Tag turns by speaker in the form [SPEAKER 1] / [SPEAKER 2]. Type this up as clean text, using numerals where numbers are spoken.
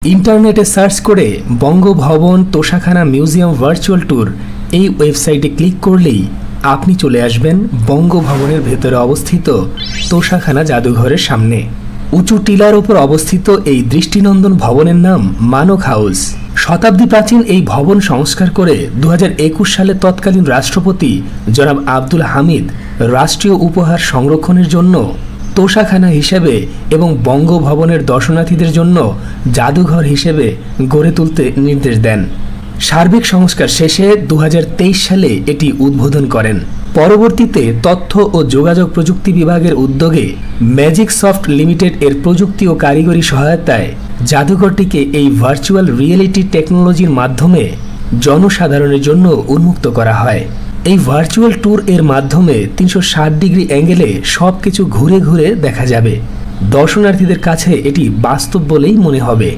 [SPEAKER 1] ইন্টারনেটে সার্চ করে Bangabhaban তোষাখানা museum virtual tour এই ওয়েবসাইটে ক্লিক করলেই আপনি চলে আসবেন বঙ্গভবনের ভেতরে অবস্থিত তোষাখানা জাদুঘরের সামনে। উঁচু টিলার উপর অবস্থিত এই দৃষ্টিনন্দন ভবনের নাম মানক হাউস। শতাব্দী প্রাচীন এই ভবন সংস্কার করে 2021 সালে তৎকালীন রাষ্ট্রপতি জনাব আব্দুল হামিদ রাষ্ট্রীয় উপহার সংরক্ষণের জন্য তোষাখানা হিসেবে এবং বঙ্গভবনের দর্শনার্থীদের জন্য জাদুঘর হিসেবে গড়ে তুলতে নির্দেশ দেন। সার্বিক সংস্কার শেষে 2023 সালে এটি উদ্বোধন করেন। পরবর্তীতে তথ্য ও যোগাযোগ প্রযুক্তি বিভাগের উদ্যোগে ম্যাজিক সফট লিমিটেড এর প্রযুক্তি ও কারিগরি সহায়তায় জাদুঘরটিকে এই ভার্চুয়াল রিয়েলিটি টেকনোলজির মাধ্যমে জনসাধারণের জন্য উন্মুক্ত করা হয়। এই ভার্চুয়াল ট্যুর এর মাধ্যমে 360 ডিগ্রি অ্যাঙ্গেলে সবকিছু ঘুরে ঘুরে দেখা যাবে। দর্শনার্থীদের কাছে এটি বাস্তব বলেই মনে হবে।